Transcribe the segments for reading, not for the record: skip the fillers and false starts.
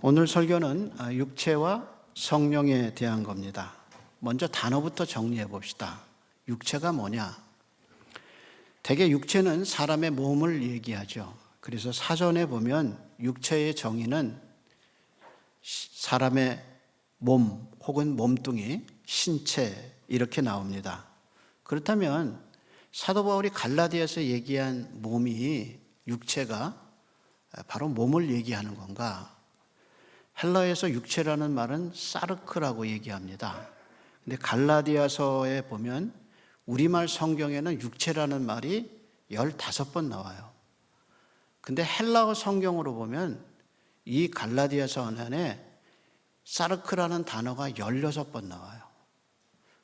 오늘 설교는 육체와 성령에 대한 겁니다. 먼저 단어부터 정리해 봅시다. 육체가 뭐냐? 대개 육체는 사람의 몸을 얘기하죠. 그래서 사전에 보면 육체의 정의는 사람의 몸 혹은 몸뚱이, 신체 이렇게 나옵니다. 그렇다면 사도 바울이 갈라디아서 얘기한 몸이 육체가 바로 몸을 얘기하는 건가? 헬라어에서 육체라는 말은 사르크라고 얘기합니다. 근데 갈라디아서에 보면 우리말 성경에는 육체라는 말이 15번 나와요. 근데 헬라어 성경으로 보면 이 갈라디아서 안에 사르크라는 단어가 16번 나와요.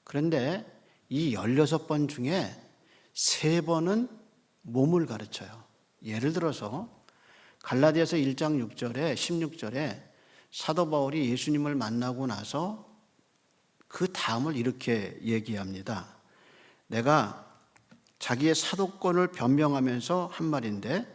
그런데 이 16번 중에 3번은 몸을 가르쳐요. 예를 들어서 갈라디아서 1장 6절에 16절에 사도 바울이 예수님을 만나고 나서 그 다음을 이렇게 얘기합니다. 내가 자기의 사도권을 변명하면서 한 말인데,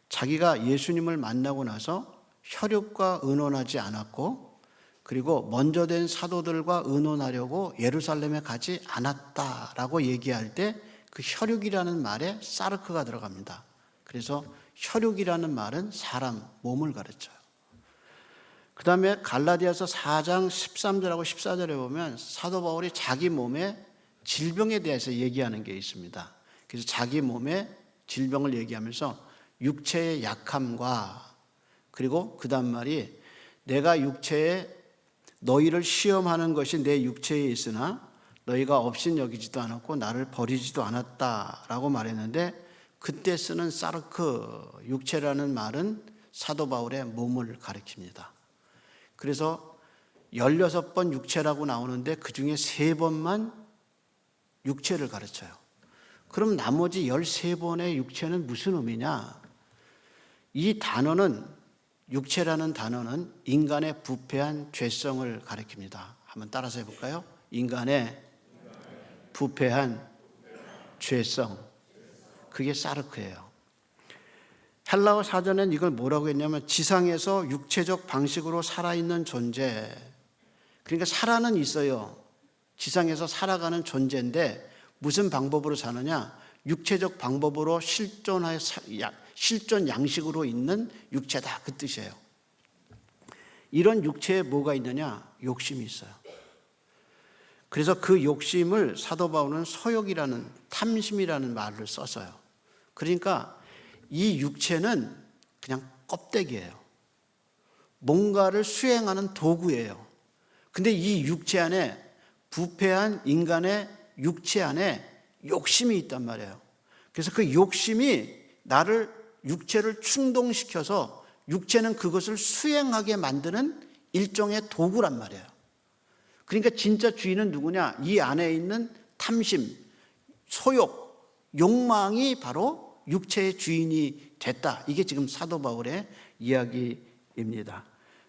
자기가 예수님을 만나고 나서 혈육과 의논하지 않았고, 그리고 먼저 된 사도들과 의논하려고 예루살렘에 가지 않았다라고 얘기할 때 그 혈육이라는 말에 사르크가 들어갑니다. 그래서 혈육이라는 말은 사람, 몸을 가르쳐요. 그 다음에 갈라디아서 4장 13절하고 14절에 보면 사도 바울이 자기 몸의 질병에 대해서 얘기하는 게 있습니다. 그래서 자기 몸의 질병을 얘기하면서 육체의 약함과, 그리고 그 다음 말이 내가 육체에 너희를 시험하는 것이 내 육체에 있으나 너희가 업신여기지도 않았고 나를 버리지도 않았다라고 말했는데, 그때 쓰는 사르크, 육체라는 말은 사도 바울의 몸을 가리킵니다. 그래서 16번 육체라고 나오는데 그 중에 3번만 육체를 가르쳐요. 그럼 나머지 13번의 육체는 무슨 의미냐? 이 단어는, 육체라는 단어는 인간의 부패한 죄성을 가리킵니다. 한번 따라서 해볼까요? 인간의 부패한 죄성. 그게 사르크예요. 헬라어 사전엔 이걸 뭐라고 했냐면 지상에서 육체적 방식으로 살아있는 존재. 그러니까 살아는 있어요. 지상에서 살아가는 존재인데 무슨 방법으로 사느냐? 육체적 방법으로 실존 양식으로 있는 육체다, 그 뜻이에요. 이런 육체에 뭐가 있느냐? 욕심이 있어요. 그래서 그 욕심을 사도 바울은 소욕이라는, 탐심이라는 말을 썼어요. 그러니까 이 육체는 그냥 껍데기예요. 뭔가를 수행하는 도구예요. 근데 이 육체 안에, 부패한 인간의 육체 안에 욕심이 있단 말이에요. 그래서 그 욕심이 나를, 육체를 충동시켜서 육체는 그것을 수행하게 만드는 일종의 도구란 말이에요. 그러니까 진짜 주인은 누구냐? 이 안에 있는 탐심, 소욕, 욕망이 바로 육체의 주인이 됐다. 이게 지금 사도 바울의 이야기입니다.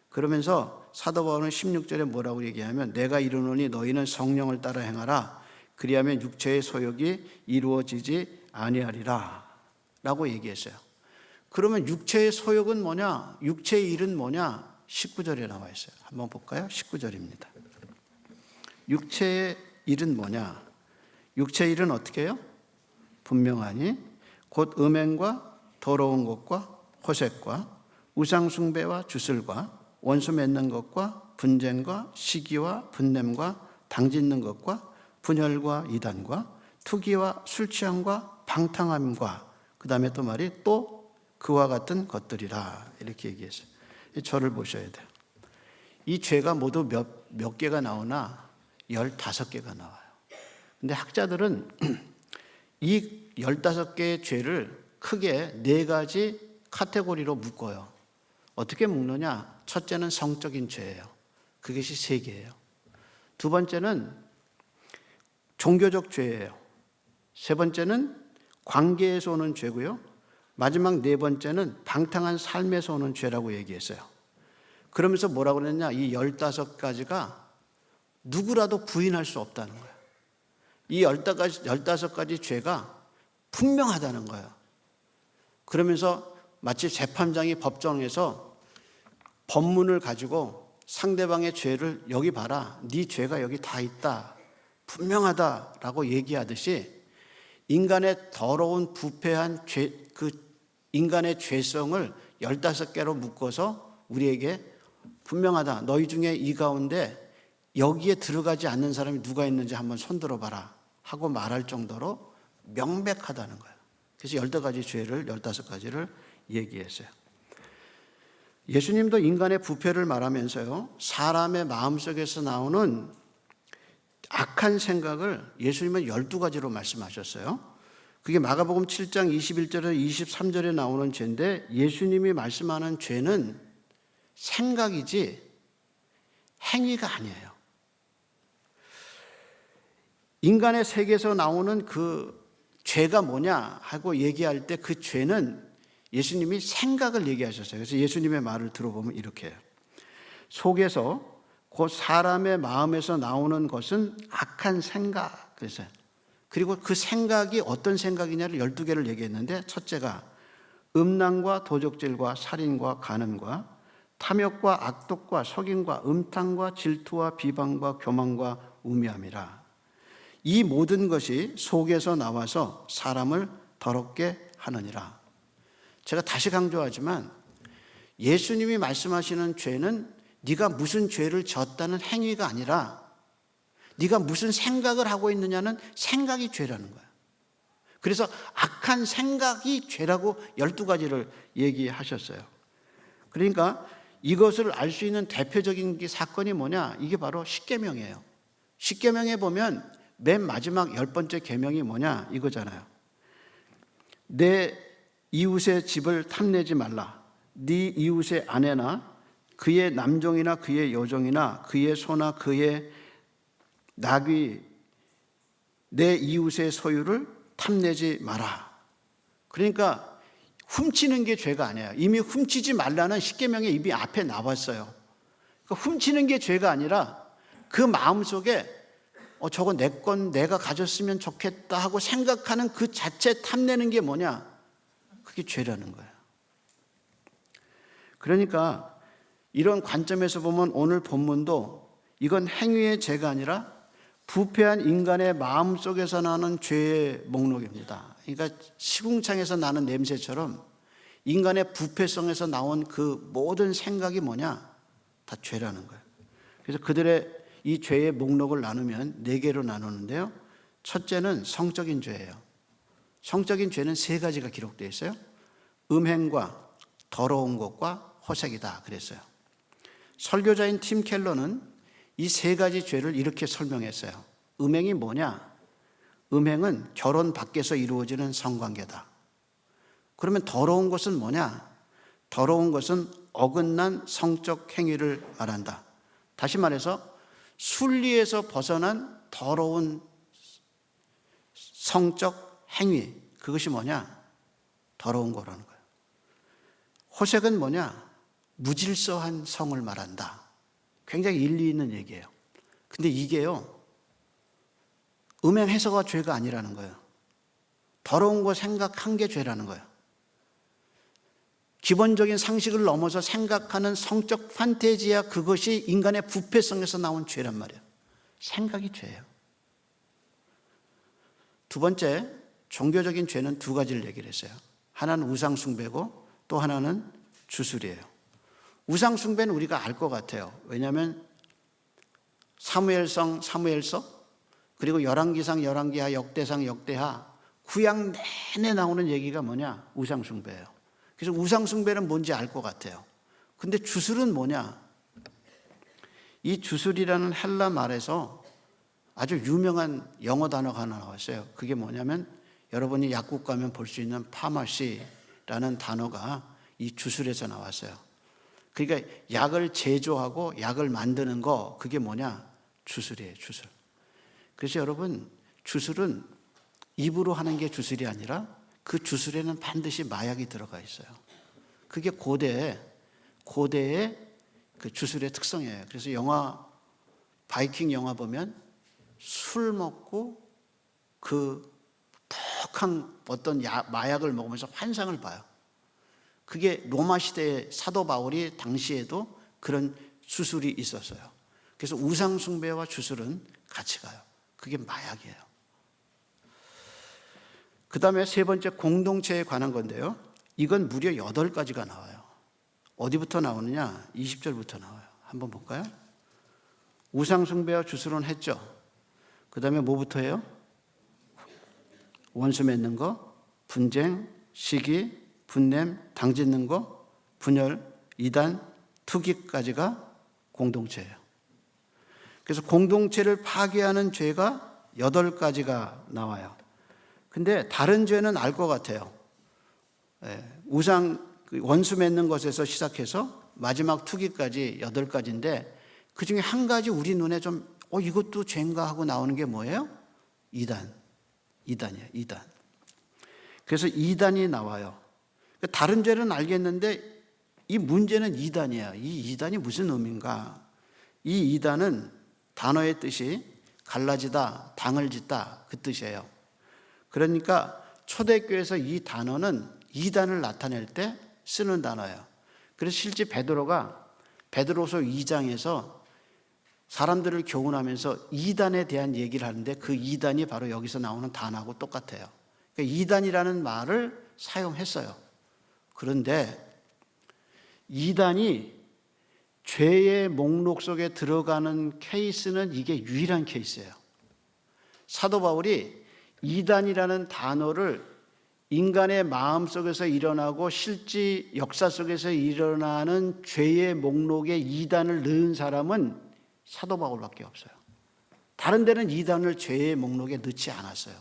그러면서 사도 바울은 16절에 뭐라고 얘기하면 내가 이르노니 너희는 성령을 따라 행하라. 그리하면 육체의 소욕이 이루어지지 아니하리라 라고 얘기했어요. 그러면 육체의 소욕은 뭐냐? 육체의 일은 뭐냐? 19절에 나와 있어요. 한번 볼까요? 19절입니다. 육체의 일은 뭐냐? 육체의 일은 어떻게 해요? 분명하니 곧 음행과 더러운 것과 호색과 우상숭배와 주술과 원수 맺는 것과 분쟁과 시기와 분냄과 당짓는 것과 분열과 이단과 투기와 술취함과 방탕함과, 그 다음에 또 말이 또 그와 같은 것들이라, 이렇게 얘기했어요. 이 절을 보셔야 돼요. 이 죄가 모두 몇 개가 나오나 15개가 나와요. 근데 학자들은 이 15개의 죄를 크게 4가지 카테고리로 묶어요. 어떻게 묶느냐? 첫째는 성적인 죄예요. 그것이 3개예요. 두 번째는 종교적 죄예요. 세 번째는 관계에서 오는 죄고요. 마지막 4번째는 방탕한 삶에서 오는 죄라고 얘기했어요. 그러면서 뭐라고 그랬냐? 이 15가지가 누구라도 부인할 수 없다는 거예요. 이 15가지 죄가 분명하다는 거예요. 그러면서 마치 재판장이 법정에서 법문을 가지고 상대방의 죄를 여기 봐라, 네 죄가 여기 다 있다, 분명하다라고 얘기하듯이 인간의 더러운 부패한 그 인간의 죄성을 15개로 묶어서 우리에게 분명하다, 너희 중에 이 가운데 여기에 들어가지 않는 사람이 누가 있는지 한번 손들어 봐라 하고 말할 정도로 명백하다는 거예요. 그래서 15가지 죄를 15가지를 얘기했어요. 예수님도 인간의 부패를 말하면서요, 사람의 마음속에서 나오는 악한 생각을 예수님은 12가지로 말씀하셨어요. 그게 마가복음 7장 21절에서 23절에 나오는 죄인데, 예수님이 말씀하는 죄는 생각이지 행위가 아니에요. 인간의 세계에서 나오는 그 죄가 뭐냐 하고 얘기할 때 그 죄는 예수님이 생각을 얘기하셨어요. 그래서 예수님의 말을 들어보면 이렇게 해요. 속에서 곧 사람의 마음에서 나오는 것은 악한 생각. 그랬어요. 그리고 그 생각이 어떤 생각이냐를 12개를 얘기했는데, 첫째가 음란과 도적질과 살인과 간음과 탐욕과 악독과 속임과 음탕과 질투와 비방과 교만과 우매함이라. 이 모든 것이 속에서 나와서 사람을 더럽게 하느니라. 제가 다시 강조하지만 예수님이 말씀하시는 죄는 네가 무슨 죄를 졌다는 행위가 아니라 네가 무슨 생각을 하고 있느냐는 생각이 죄라는 거예요. 그래서 악한 생각이 죄라고 12가지를 얘기하셨어요. 그러니까 이것을 알 수 있는 대표적인 사건이 뭐냐? 이게 바로 십계명이에요. 십계명에 보면 맨 마지막 10번째 계명이 뭐냐? 이거잖아요. 내 이웃의 집을 탐내지 말라. 네 이웃의 아내나 그의 남종이나 그의 여종이나 그의 소나 그의 낙이 내 이웃의 소유를 탐내지 마라. 그러니까 훔치는 게 죄가 아니에요. 이미 훔치지 말라는 십계명에 이미 앞에 나왔어요. 그러니까 훔치는 게 죄가 아니라 그 마음속에 저거 내 건 내가 가졌으면 좋겠다 하고 생각하는 그 자체 탐내는 게 뭐냐? 그게 죄라는 거예요. 그러니까 이런 관점에서 보면 오늘 본문도 이건 행위의 죄가 아니라 부패한 인간의 마음속에서 나는 죄의 목록입니다. 그러니까 시궁창에서 나는 냄새처럼 인간의 부패성에서 나온 그 모든 생각이 뭐냐? 다 죄라는 거예요. 그래서 그들의 이 죄의 목록을 나누면 4개로 나누는데요. 첫째는 성적인 죄예요. 성적인 죄는 3가지가 기록되어 있어요. 음행과 더러운 것과 호색이다 그랬어요. 설교자인 팀 켈러는 이 3가지 죄를 이렇게 설명했어요. 음행이 뭐냐? 음행은 결혼 밖에서 이루어지는 성관계다. 그러면 더러운 것은 뭐냐? 더러운 것은 어긋난 성적 행위를 말한다. 다시 말해서 순리에서 벗어난 더러운 성적 행위, 그것이 뭐냐? 더러운 거라는 거예요. 호색은 뭐냐? 무질서한 성을 말한다. 굉장히 일리 있는 얘기예요. 근데 이게요, 음행해서가 죄가 아니라는 거예요. 더러운 거 생각한 게 죄라는 거예요. 기본적인 상식을 넘어서 생각하는 성적 판타지야, 그것이 인간의 부패성에서 나온 죄란 말이에요. 생각이 죄예요. 두 번째, 종교적인 죄는 2가지를 얘기를 했어요. 하나는 우상숭배고 또 하나는 주술이에요. 우상숭배는 우리가 알 것 같아요. 왜냐하면 사무엘서 그리고 열왕기상 열왕기하 역대상 역대하 구약 내내 나오는 얘기가 뭐냐? 우상숭배예요. 그래서 우상숭배는 뭔지 알 것 같아요. 근데 주술은 뭐냐? 이 주술이라는 헬라 말에서 아주 유명한 영어 단어가 하나 나왔어요. 그게 뭐냐면 여러분이 약국 가면 볼 수 있는 파마시라는 단어가 이 주술에서 나왔어요. 그러니까 약을 제조하고 약을 만드는 거, 그게 뭐냐? 주술이에요, 주술. 그래서 여러분, 주술은 입으로 하는 게 주술이 아니라 그 주술에는 반드시 마약이 들어가 있어요. 그게 고대의 그 주술의 특성이에요. 그래서 바이킹 영화 보면 술 먹고 그 독한 어떤 마약을 먹으면서 환상을 봐요. 그게 로마 시대의 사도 바울이 당시에도 그런 수술이 있었어요. 그래서 우상 숭배와 주술은 같이 가요. 그게 마약이에요. 그 다음에 세 번째 공동체에 관한 건데요. 이건 무려 8가지가 나와요. 어디부터 나오느냐? 20절부터 나와요. 한번 볼까요? 우상 숭배와 주술은 했죠. 그 다음에 뭐부터 해요? 원수 맺는 거, 분쟁, 시기, 분냄, 당짓는 거, 분열, 이단, 투기까지가 공동체예요. 그래서 공동체를 파괴하는 죄가 8가지가 나와요. 근데 다른 죄는 알 것 같아요. 우상, 원수 맺는 것에서 시작해서 마지막 투기까지 8가지인데 그 중에 한 가지 우리 눈에 좀 이것도 죄인가 하고 나오는 게 뭐예요? 이단이에요. 이단. 그래서 이단이 나와요. 다른 죄는 알겠는데 이 문제는 이단이야. 이 이단이 무슨 의미인가? 이 이단은 단어의 뜻이 갈라지다, 당을 짓다 그 뜻이에요. 그러니까 초대교회에서 이 단어는 이단을 나타낼 때 쓰는 단어예요. 그래서 실제 베드로가 베드로서 2장에서 사람들을 교훈하면서 이단에 대한 얘기를 하는데 그 이단이 바로 여기서 나오는 단어하고 똑같아요. 그러니까 이단이라는 말을 사용했어요. 그런데 이단이 죄의 목록 속에 들어가는 케이스는 이게 유일한 케이스예요. 사도 바울이 이단이라는 단어를 인간의 마음 속에서 일어나고 실제 역사 속에서 일어나는 죄의 목록에 이단을 넣은 사람은 사도 바울밖에 없어요. 다른 데는 이단을 죄의 목록에 넣지 않았어요.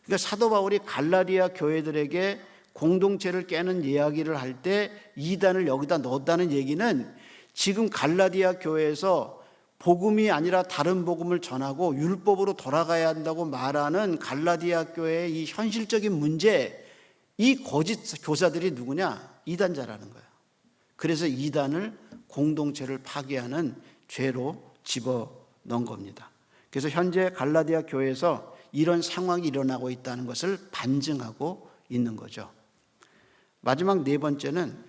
그러니까 사도 바울이 갈라디아 교회들에게 공동체를 깨는 이야기를 할 때 이단을 여기다 넣었다는 얘기는 지금 갈라디아 교회에서 복음이 아니라 다른 복음을 전하고 율법으로 돌아가야 한다고 말하는 갈라디아 교회의 이 현실적인 문제, 이 거짓 교사들이 누구냐? 이단자라는 거예요. 그래서 이단을 공동체를 파괴하는 죄로 집어넣은 겁니다. 그래서 현재 갈라디아 교회에서 이런 상황이 일어나고 있다는 것을 반증하고 있는 거죠. 마지막 네 번째는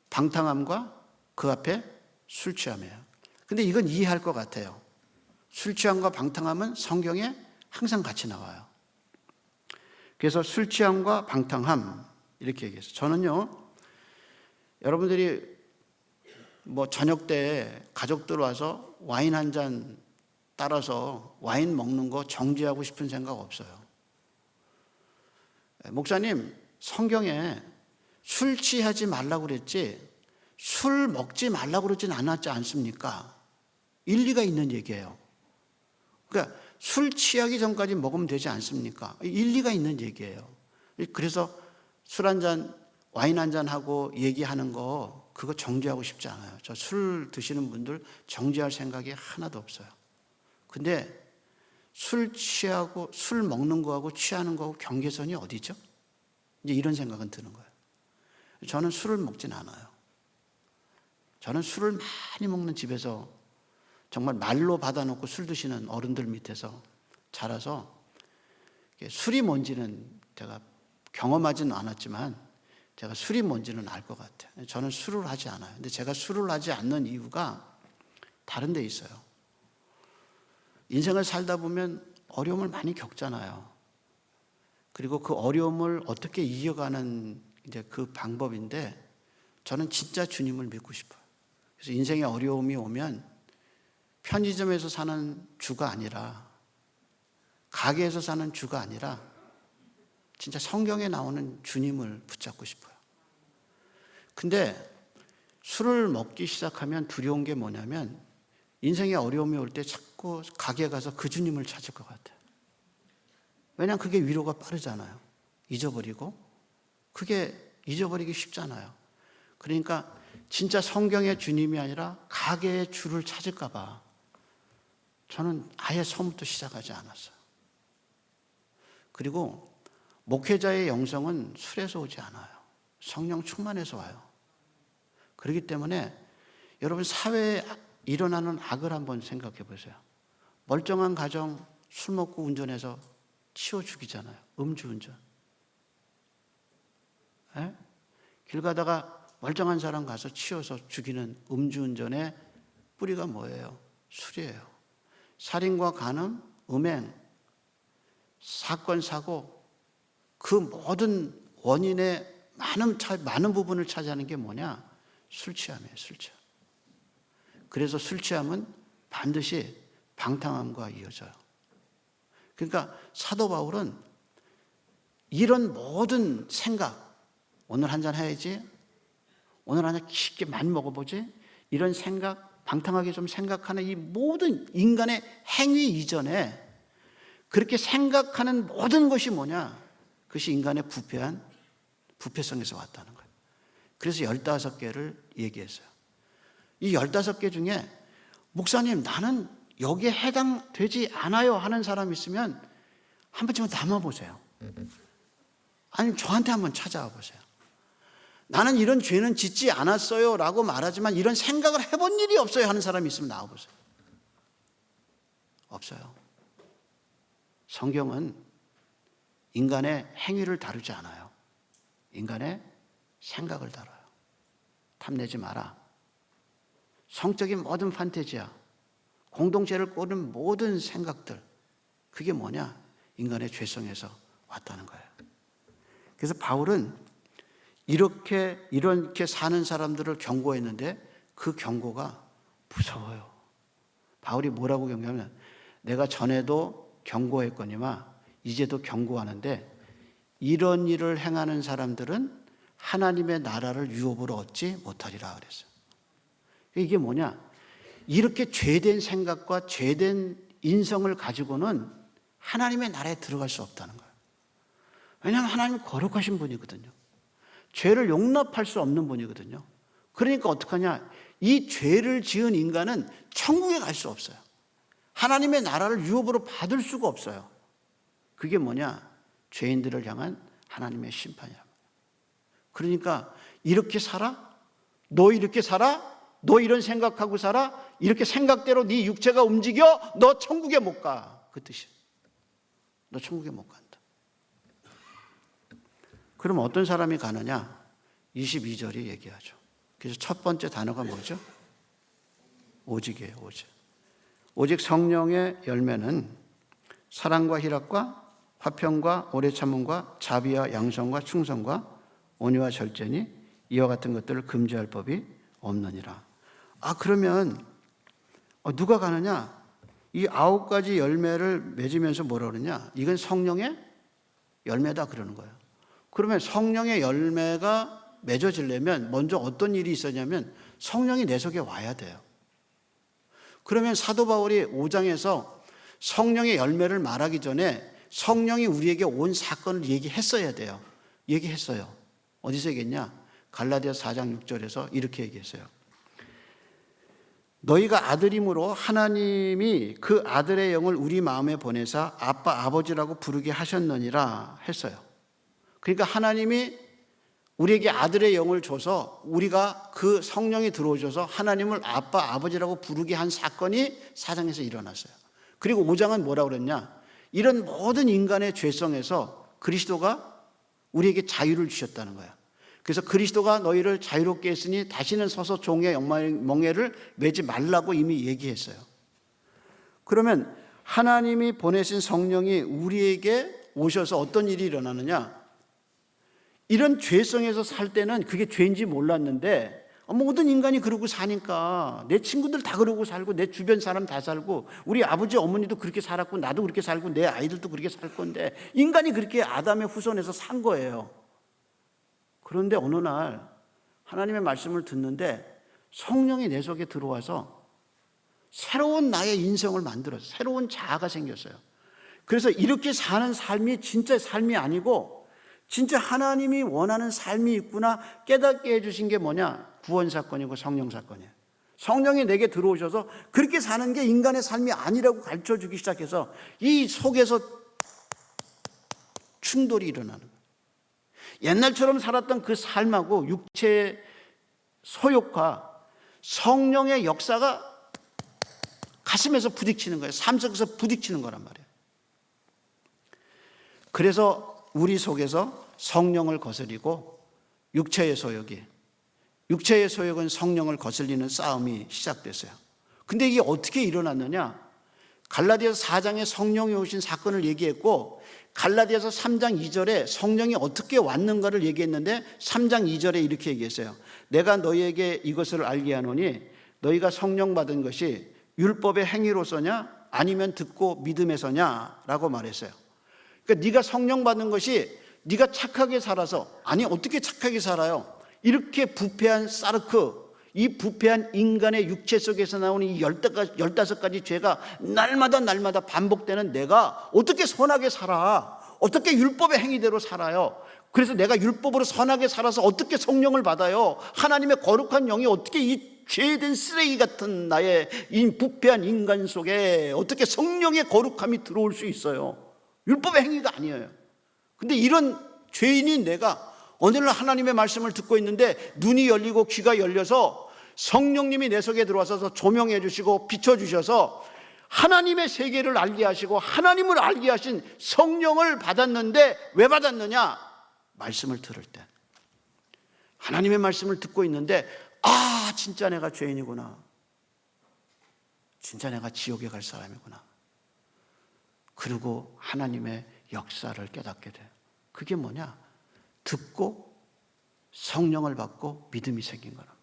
방탕함과 그 앞에 술 취함이에요. 근데 이건 이해할 것 같아요. 술 취함과 방탕함은 성경에 항상 같이 나와요. 그래서 술 취함과 방탕함 이렇게 얘기해서 저는요, 여러분들이 저녁 때 가족들 와서 와인 한 잔 따라서 와인 먹는 거 정지하고 싶은 생각 없어요. 목사님, 성경에 술 취하지 말라고 그랬지 술 먹지 말라고 그러진 않았지 않습니까? 일리가 있는 얘기예요. 그러니까 술 취하기 전까지 먹으면 되지 않습니까? 일리가 있는 얘기예요. 그래서 술 한 잔, 와인 한 잔 하고 얘기하는 거 그거 정지하고 싶지 않아요. 저 술 드시는 분들 정지할 생각이 하나도 없어요. 근데 술 취하고 술 먹는 거하고 취하는 거하고 경계선이 어디죠? 이제 이런 생각은 드는 거예요. 저는 술을 먹진 않아요. 저는 술을 많이 먹는 집에서 정말 말로 받아놓고 술 드시는 어른들 밑에서 자라서 술이 뭔지는 제가 경험하지는 않았지만 제가 술이 뭔지는 알 것 같아요. 저는 술을 하지 않아요. 근데 제가 술을 하지 않는 이유가 다른 데 있어요. 인생을 살다 보면 어려움을 많이 겪잖아요. 그리고 그 어려움을 어떻게 이겨가는 이제 그 방법인데 저는 진짜 주님을 믿고 싶어요. 그래서 인생에 어려움이 오면 편의점에서 사는 주가 아니라 가게에서 사는 주가 아니라 진짜 성경에 나오는 주님을 붙잡고 싶어요. 근데 술을 먹기 시작하면 두려운 게 뭐냐면 인생에 어려움이 올 때 자꾸 가게에 가서 그 주님을 찾을 것 같아요. 왜냐하면 그게 위로가 빠르잖아요. 잊어버리고 그게 잊어버리기 쉽잖아요. 그러니까 진짜 성경의 주님이 아니라 가게의 주를 찾을까 봐 저는 아예 처음부터 시작하지 않았어요. 그리고 목회자의 영성은 술에서 오지 않아요. 성령 충만해서 와요. 그렇기 때문에 여러분 사회에 일어나는 악을 한번 생각해 보세요. 멀쩡한 가정 술 먹고 운전해서 치워 죽이잖아요. 음주운전. 에? 길 가다가 멀쩡한 사람 가서 치워서 죽이는 음주운전의 뿌리가 뭐예요? 술이에요. 살인과 간음, 음행, 사건, 사고, 그 모든 원인의 많은 부분을 차지하는 게 뭐냐? 술 취함이에요, 술 취함. 그래서 술 취함은 반드시 방탕함과 이어져요. 그러니까 사도 바울은 이런 모든 생각, 오늘 한잔 해야지, 오늘 한잔 깊게 많이 먹어보지, 이런 생각, 방탕하게 좀 생각하는 이 모든 인간의 행위 이전에 그렇게 생각하는 모든 것이 뭐냐? 그것이 인간의 부패성에서 왔다는 거예요. 그래서 15개를 얘기했어요. 이 15개 중에 목사님 나는 여기에 해당되지 않아요 하는 사람 있으면 한 번쯤은 담아보세요. 아니면 저한테 한번 찾아와 보세요. 나는 이런 죄는 짓지 않았어요 라고 말하지만 이런 생각을 해본 일이 없어요 하는 사람이 있으면 나와보세요. 없어요. 성경은 인간의 행위를 다루지 않아요. 인간의 생각을 다뤄요. 탐내지 마라. 성적인 모든 판타지야, 공동체를 꾸는 모든 생각들, 그게 뭐냐? 인간의 죄성에서 왔다는 거예요. 그래서 바울은 이렇게 사는 사람들을 경고했는데 그 경고가 무서워요. 바울이 뭐라고 경고하면 내가 전에도 경고했거니와 이제도 경고하는데 이런 일을 행하는 사람들은 하나님의 나라를 유업으로 얻지 못하리라 그랬어요. 이게 뭐냐? 이렇게 죄된 생각과 죄된 인성을 가지고는 하나님의 나라에 들어갈 수 없다는 거예요. 왜냐하면 하나님은 거룩하신 분이거든요. 죄를 용납할 수 없는 분이거든요. 그러니까 어떡하냐? 이 죄를 지은 인간은 천국에 갈 수 없어요. 하나님의 나라를 유업으로 받을 수가 없어요. 그게 뭐냐? 죄인들을 향한 하나님의 심판이야. 그러니까 이렇게 살아? 너 이렇게 살아? 너 이런 생각하고 살아? 이렇게 생각대로 네 육체가 움직여? 너 천국에 못 가. 그 뜻이야. 너 천국에 못 간다. 그럼 어떤 사람이 가느냐? 22절이 얘기하죠. 그래서 첫 번째 단어가 뭐죠? 오직이에요, 오직. 오직 성령의 열매는 사랑과 희락과 화평과 오래 참음과 자비와 양성과 충성과 온유와 절제니 이와 같은 것들을 금지할 법이 없느니라. 그러면 누가 가느냐? 이 9가지 열매를 맺으면서 뭐라 그러냐? 이건 성령의 열매다 그러는 거예요. 그러면 성령의 열매가 맺어지려면 먼저 어떤 일이 있었냐면 성령이 내 속에 와야 돼요. 그러면 사도 바울이 5장에서 성령의 열매를 말하기 전에 성령이 우리에게 온 사건을 얘기했어야 돼요. 얘기했어요. 어디서 얘기했냐? 갈라디아서 4장 6절에서 이렇게 얘기했어요. 너희가 아들임으로 하나님이 그 아들의 영을 우리 마음에 보내사 아빠 아버지라고 부르게 하셨느니라 했어요. 그러니까 하나님이 우리에게 아들의 영을 줘서 우리가 그 성령이 들어오셔서 하나님을 아빠 아버지라고 부르게 한 사건이 4장에서 일어났어요. 그리고 5장은 뭐라고 그랬냐? 이런 모든 인간의 죄성에서 그리스도가 우리에게 자유를 주셨다는 거야. 그래서 그리스도가 너희를 자유롭게 했으니 다시는 서서 종의 멍에를 매지 말라고 이미 얘기했어요. 그러면 하나님이 보내신 성령이 우리에게 오셔서 어떤 일이 일어나느냐? 이런 죄성에서 살 때는 그게 죄인지 몰랐는데 모든 인간이 그러고 사니까 내 친구들 다 그러고 살고 내 주변 사람 다 살고 우리 아버지 어머니도 그렇게 살았고 나도 그렇게 살고 내 아이들도 그렇게 살 건데 인간이 그렇게 아담의 후손에서 산 거예요. 그런데 어느 날 하나님의 말씀을 듣는데 성령이 내 속에 들어와서 새로운 나의 인성을 만들어서 새로운 자아가 생겼어요. 그래서 이렇게 사는 삶이 진짜 삶이 아니고 진짜 하나님이 원하는 삶이 있구나 깨닫게 해주신 게 뭐냐? 구원 사건이고 성령 사건이에요. 성령이 내게 들어오셔서 그렇게 사는 게 인간의 삶이 아니라고 가르쳐주기 시작해서 이 속에서 충돌이 일어나는 거예요. 옛날처럼 살았던 그 삶하고 육체의 소욕과 성령의 역사가 가슴에서 부딪히는 거예요. 삶 속에서 부딪히는 거란 말이에요. 그래서 우리 속에서 성령을 거스리고 육체의 소욕이. 육체의 소욕은 성령을 거슬리는 싸움이 시작됐어요. 근데 이게 어떻게 일어났느냐? 갈라디아서 4장에 성령이 오신 사건을 얘기했고, 갈라디아서 3장 2절에 성령이 어떻게 왔는가를 얘기했는데 3장 2절에 이렇게 얘기했어요. 내가 너희에게 이것을 알게 하노니 너희가 성령 받은 것이 율법의 행위로서냐 아니면 듣고 믿음에서냐 라고 말했어요. 그러니까 네가 성령 받은 것이 네가 착하게 살아서, 아니 어떻게 착하게 살아요? 이렇게 부패한 사르크, 이 부패한 인간의 육체 속에서 나오는 이 15가지 죄가 날마다 반복되는 내가 어떻게 선하게 살아? 어떻게 율법의 행위대로 살아요? 그래서 내가 율법으로 선하게 살아서 어떻게 성령을 받아요? 하나님의 거룩한 영이 어떻게 이 죄된 쓰레기 같은 나의 이 부패한 인간 속에 어떻게 성령의 거룩함이 들어올 수 있어요? 율법의 행위가 아니에요. 근데 이런 죄인인 내가 오늘날 하나님의 말씀을 듣고 있는데 눈이 열리고 귀가 열려서 성령님이 내 속에 들어와서 조명해 주시고 비춰주셔서 하나님의 세계를 알게 하시고 하나님을 알게 하신 성령을 받았는데 왜 받았느냐? 말씀을 들을 때, 하나님의 말씀을 듣고 있는데 아, 진짜 내가 죄인이구나, 진짜 내가 지옥에 갈 사람이구나, 그리고 하나님의 역사를 깨닫게 돼요. 그게 뭐냐? 듣고 성령을 받고 믿음이 생긴 거란 말이에요.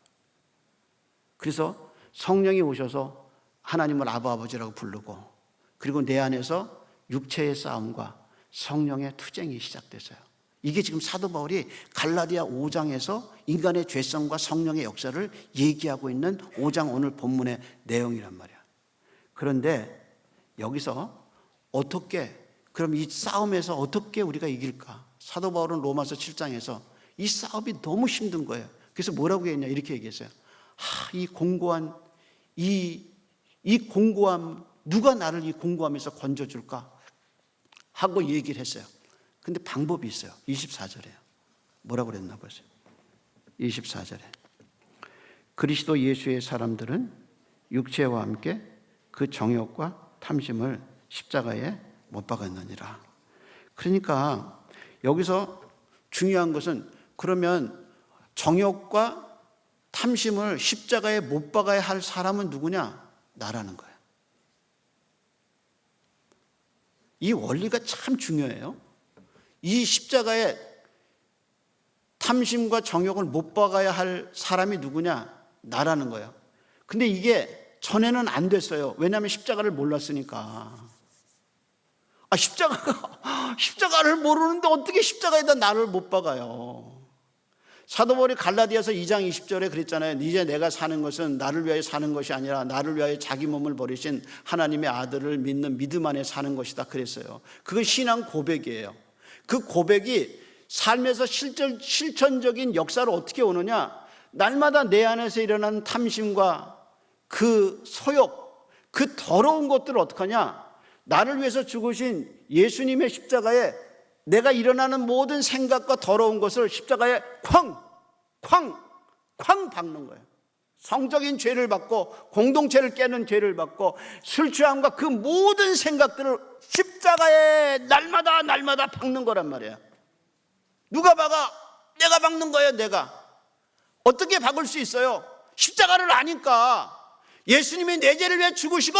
그래서 성령이 오셔서 하나님을 아버지라고 부르고, 그리고 내 안에서 육체의 싸움과 성령의 투쟁이 시작됐어요. 이게 지금 사도 바울이 갈라디아 5장에서 인간의 죄성과 성령의 역사를 얘기하고 있는 5장 오늘 본문의 내용이란 말이야. 그런데 여기서 어떻게, 그럼 이 싸움에서 어떻게 우리가 이길까? 사도 바울은 로마서 7장에서 이 싸움이 너무 힘든 거예요. 그래서 뭐라고 했냐, 이렇게 얘기했어요. 이 공고한 이 공고함, 누가 나를 이 공고함에서 건져줄까 하고 얘기를 했어요. 근데 방법이 있어요. 24절에요. 뭐라고 그랬나 보세요. 24절에 그리스도 예수의 사람들은 육체와 함께 그 정욕과 탐심을 십자가에 못 박았느니라. 그러니까 여기서 중요한 것은, 그러면 정욕과 탐심을 십자가에 못 박아야 할 사람은 누구냐? 나라는 거예요. 이 원리가 참 중요해요. 이 십자가에 탐심과 정욕을 못 박아야 할 사람이 누구냐? 나라는 거예요. 근데 이게 전에는 안 됐어요. 왜냐하면 십자가를 몰랐으니까. 십자가를 모르는데 어떻게 십자가에다 나를 못 박아요? 사도 바울이 갈라디아서 2장 20절에 그랬잖아요. 이제 내가 사는 것은 나를 위하여 사는 것이 아니라 나를 위하여 자기 몸을 버리신 하나님의 아들을 믿는 믿음 안에 사는 것이다 그랬어요. 그건 신앙 고백이에요. 그 고백이 삶에서 실천적인 역사로 어떻게 오느냐? 날마다 내 안에서 일어나는 탐심과 그 소욕, 그 더러운 것들을 어떻게 하냐? 나를 위해서 죽으신 예수님의 십자가에 내가 일어나는 모든 생각과 더러운 것을 십자가에 쾅 박는 거예요. 성적인 죄를 받고 공동체를 깨는 죄를 받고 술 취함과 그 모든 생각들을 십자가에 날마다 박는 거란 말이에요. 누가 박아? 내가 박는 거예요. 내가. 어떻게 박을 수 있어요? 십자가를 아니까. 예수님이 내 죄를 위해 죽으시고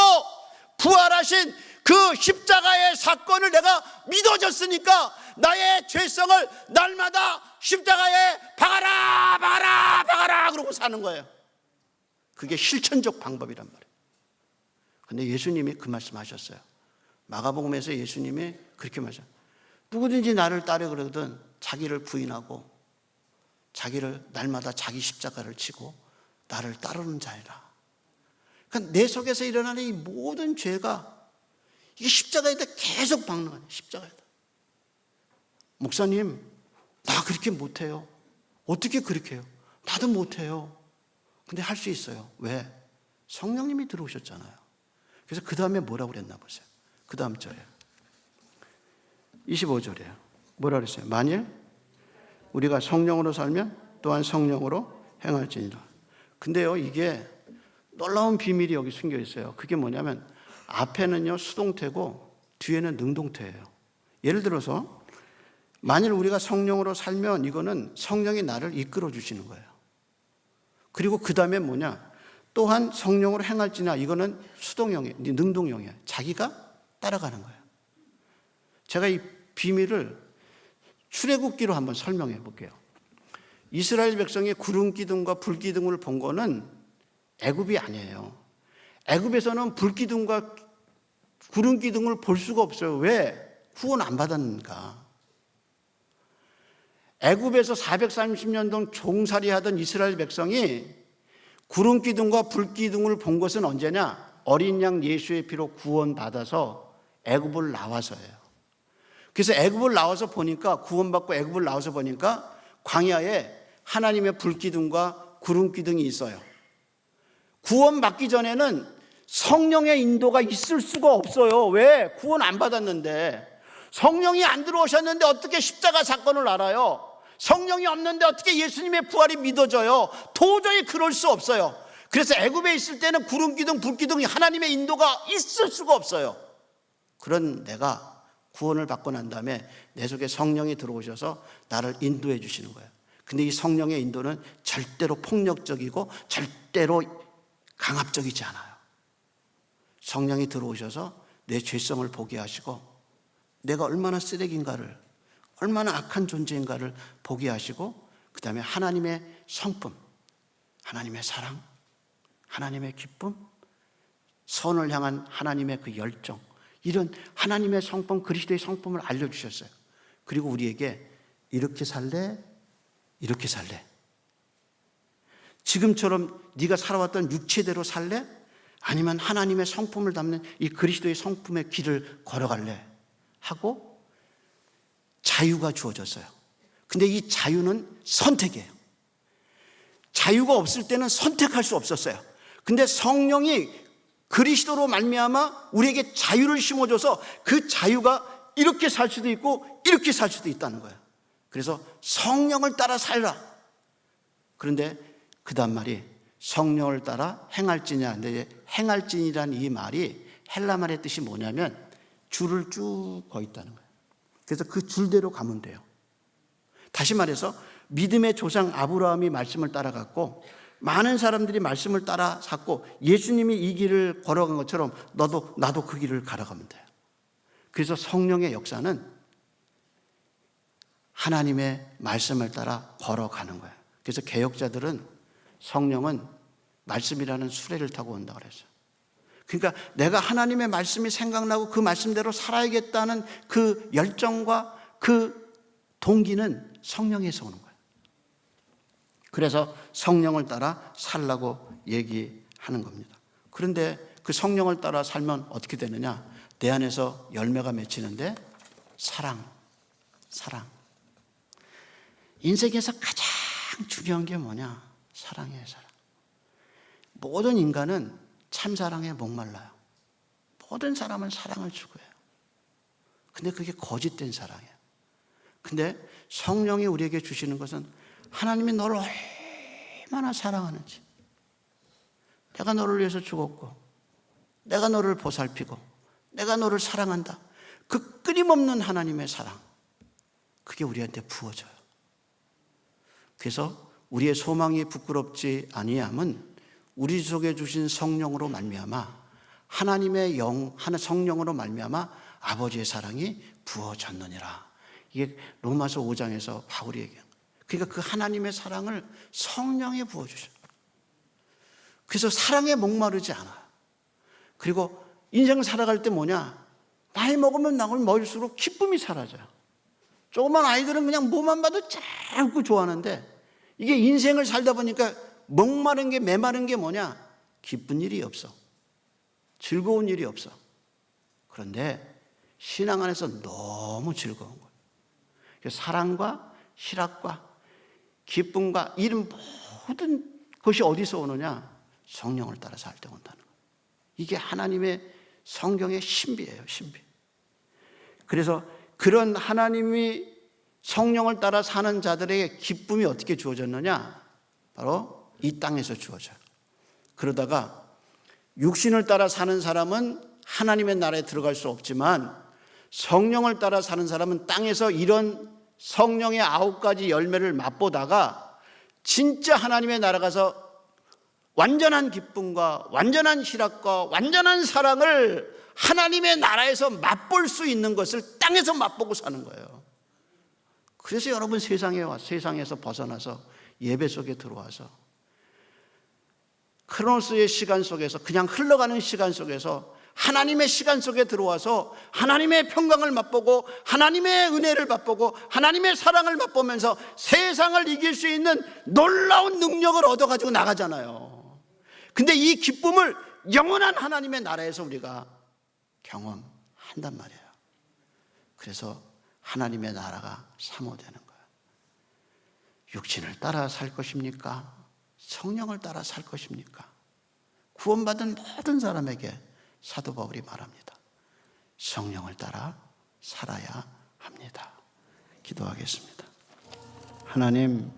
부활하신 그 십자가의 사건을 내가 믿어졌으니까 나의 죄성을 날마다 십자가에 박아라 그러고 사는 거예요. 그게 실천적 방법이란 말이에요. 근데 예수님이 그 말씀하셨어요. 마가복음에서 예수님이 그렇게 말하셨어요. 누구든지 나를 따르 그러거든 자기를 부인하고 자기를 날마다 자기 십자가를 지고 나를 따르는 자이라. 그러니까 내 속에서 일어나는 이 모든 죄가 이게 십자가에다 계속 박는 거예요. 십자가에다. 목사님, 나 그렇게 못해요. 어떻게 그렇게 해요? 나도 못해요. 근데 할 수 있어요. 왜? 성령님이 들어오셨잖아요. 그래서 그 다음에 뭐라고 그랬나 보세요. 그 다음 절에 25절이에요. 뭐라 그랬어요? 만일 우리가 성령으로 살면 또한 성령으로 행할지니라. 근데요, 이게 놀라운 비밀이 여기 숨겨 있어요. 그게 뭐냐면 앞에는요 수동태고 뒤에는 능동태예요. 예를 들어서 만일 우리가 성령으로 살면 이거는 성령이 나를 이끌어 주시는 거예요. 그리고 그 다음에 뭐냐? 또한 성령으로 행할지나 이거는 수동형이에요. 능동형이에요. 자기가 따라가는 거예요. 제가 이 비밀을 출애굽기로 한번 설명해 볼게요. 이스라엘 백성이 구름 기둥과 불 기둥을 본 거는 애굽이 아니에요. 애굽에서는 불 기둥과 구름 기둥을 볼 수가 없어요. 왜? 후원 안 받았는가? 애굽에서 430년 동안 종살이하던 이스라엘 백성이 구름 기둥과 불 기둥을 본 것은 언제냐? 어린 양 예수의 피로 구원받아서 애굽을 나와서예요. 그래서 애굽을 나와서 보니까, 구원받고 애굽을 나와서 보니까 광야에 하나님의 불 기둥과 구름 기둥이 있어요. 구원받기 전에는 성령의 인도가 있을 수가 없어요. 왜? 구원 안 받았는데. 성령이 안 들어오셨는데 어떻게 십자가 사건을 알아요? 성령이 없는데 어떻게 예수님의 부활이 믿어져요? 도저히 그럴 수 없어요. 그래서 애굽에 있을 때는 구름 기둥, 불 기둥이 하나님의 인도가 있을 수가 없어요. 그런 내가 구원을 받고 난 다음에 내 속에 성령이 들어오셔서 나를 인도해 주시는 거예요. 근데 이 성령의 인도는 절대로 폭력적이고 절대로 강압적이지 않아요. 성령이 들어오셔서 내 죄성을 보게 하시고 내가 얼마나 쓰레기인가를, 얼마나 악한 존재인가를 보게 하시고, 그 다음에 하나님의 성품, 하나님의 사랑, 하나님의 기쁨, 선을 향한 하나님의 그 열정, 이런 하나님의 성품, 그리스도의 성품을 알려주셨어요. 그리고 우리에게 이렇게 살래? 이렇게 살래? 지금처럼 네가 살아왔던 육체대로 살래? 아니면 하나님의 성품을 담는 이 그리스도의 성품의 길을 걸어갈래? 하고 자유가 주어졌어요. 근데 이 자유는 선택이에요. 자유가 없을 때는 선택할 수 없었어요. 근데 성령이 그리스도로 말미암아 우리에게 자유를 심어줘서 그 자유가 이렇게 살 수도 있고 이렇게 살 수도 있다는 거예요. 그래서 성령을 따라 살라. 그런데 그 다음 말이 성령을 따라 행할지냐. 근데 행할지니라는 이 말이 헬라 말의 뜻이 뭐냐면 줄을 쭉 거 있다는 거예요. 그래서 그 줄대로 가면 돼요. 다시 말해서 믿음의 조상 아브라함이 말씀을 따라갔고 많은 사람들이 말씀을 따라 샀고 예수님이 이 길을 걸어간 것처럼 나도 그 길을 걸어가면 돼요. 그래서 성령의 역사는 하나님의 말씀을 따라 걸어가는 거예요. 그래서 개혁자들은 성령은 말씀이라는 수레를 타고 온다고 그랬어요. 그러니까 내가 하나님의 말씀이 생각나고 그 말씀대로 살아야겠다는 그 열정과 그 동기는 성령에서 오는 거예요. 그래서 성령을 따라 살라고 얘기하는 겁니다. 그런데 그 성령을 따라 살면 어떻게 되느냐? 내 안에서 열매가 맺히는데 사랑. 인생에서 가장 중요한 게 뭐냐? 사랑이에요, 사랑. 모든 인간은 참사랑에 목말라요. 모든 사람은 사랑을 추구해요. 근데 그게 거짓된 사랑이에요. 근데 성령이 우리에게 주시는 것은 하나님이 너를 얼마나 사랑하는지, 내가 너를 위해서 죽었고 내가 너를 보살피고 내가 너를 사랑한다. 그 끊임없는 하나님의 사랑, 그게 우리한테 부어져요. 그래서 우리의 소망이 부끄럽지 아니함은 우리 속에 주신 성령으로 말미암아 하나님의 성령으로 말미암아 아버지의 사랑이 부어졌느니라. 이게 로마서 5장에서 바울이 얘기해요. 그러니까 그 하나님의 사랑을 성령에 부어주셔요. 그래서 사랑에 목마르지 않아요. 그리고 인생 살아갈 때 뭐냐? 나이 먹으면 먹을수록 기쁨이 사라져요. 조그만 아이들은 그냥 뭐만 봐도 자꾸 좋아하는데 이게 인생을 살다 보니까 목마른 게, 메마른 게 뭐냐? 기쁜 일이 없어. 즐거운 일이 없어. 그런데 신앙 안에서 너무 즐거운 거예요. 사랑과 희락과 기쁨과 이런 모든 것이 어디서 오느냐? 성령을 따라 살 때 온다는 거예요. 이게 하나님의 성경의 신비예요, 신비. 그래서 그런 하나님이 성령을 따라 사는 자들에게 기쁨이 어떻게 주어졌느냐? 바로 이 땅에서 주어져요. 그러다가 육신을 따라 사는 사람은 하나님의 나라에 들어갈 수 없지만 성령을 따라 사는 사람은 땅에서 이런 성령의 9가지 열매를 맛보다가 진짜 하나님의 나라 가서 완전한 기쁨과 완전한 희락과 완전한 사랑을 하나님의 나라에서 맛볼 수 있는 것을 땅에서 맛보고 사는 거예요. 그래서 여러분 세상에서 벗어나서 예배 속에 들어와서 크로노스의 시간 속에서, 그냥 흘러가는 시간 속에서 하나님의 시간 속에 들어와서 하나님의 평강을 맛보고 하나님의 은혜를 맛보고 하나님의 사랑을 맛보면서 세상을 이길 수 있는 놀라운 능력을 얻어가지고 나가잖아요. 근데 이 기쁨을 영원한 하나님의 나라에서 우리가 경험한단 말이에요. 그래서 하나님의 나라가 사모되는 거예요. 육신을 따라 살 것입니까? 성령을 따라 살 것입니까? 구원받은 모든 사람에게 사도 바울이 말합니다. 성령을 따라 살아야 합니다. 기도하겠습니다. 하나님,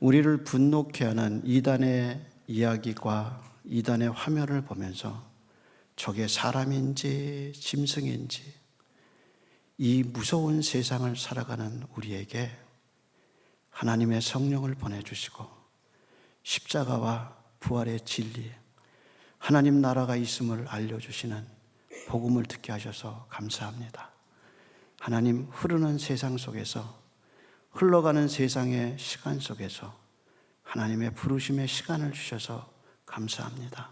우리를 분노케 하는 이단의 이야기과 이단의 화면을 보면서 저게 사람인지 짐승인지 이 무서운 세상을 살아가는 우리에게 하나님의 성령을 보내주시고 십자가와 부활의 진리, 하나님 나라가 있음을 알려주시는 복음을 듣게 하셔서 감사합니다. 하나님, 흐르는 세상 속에서, 흘러가는 세상의 시간 속에서 하나님의 부르심의 시간을 주셔서 감사합니다.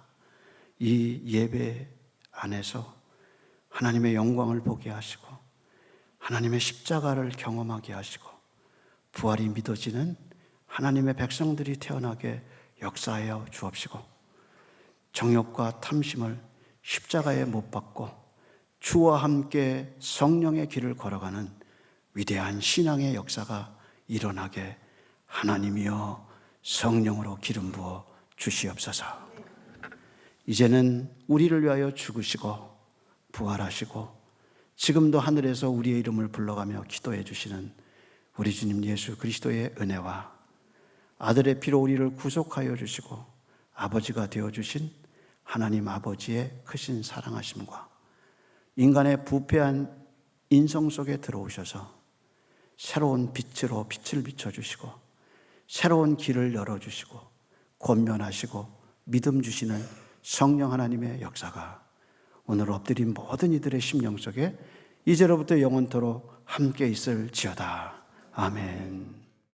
이 예배 안에서 하나님의 영광을 보게 하시고 하나님의 십자가를 경험하게 하시고 부활이 믿어지는 하나님의 백성들이 태어나게 역사하여 주옵시고 정욕과 탐심을 십자가에 못 박고 주와 함께 성령의 길을 걸어가는 위대한 신앙의 역사가 일어나게 하나님이여 성령으로 기름 부어 주시옵소서. 이제는 우리를 위하여 죽으시고 부활하시고 지금도 하늘에서 우리의 이름을 불러가며 기도해 주시는 우리 주님 예수 그리스도의 은혜와 아들의 피로 우리를 구속하여 주시고 아버지가 되어주신 하나님 아버지의 크신 사랑하심과 인간의 부패한 인성 속에 들어오셔서 새로운 빛으로 빛을 비춰주시고 새로운 길을 열어주시고 권면하시고 믿음 주시는 성령 하나님의 역사가 오늘 엎드린 모든 이들의 심령 속에 이제로부터 영원토록 함께 있을지어다. 아멘.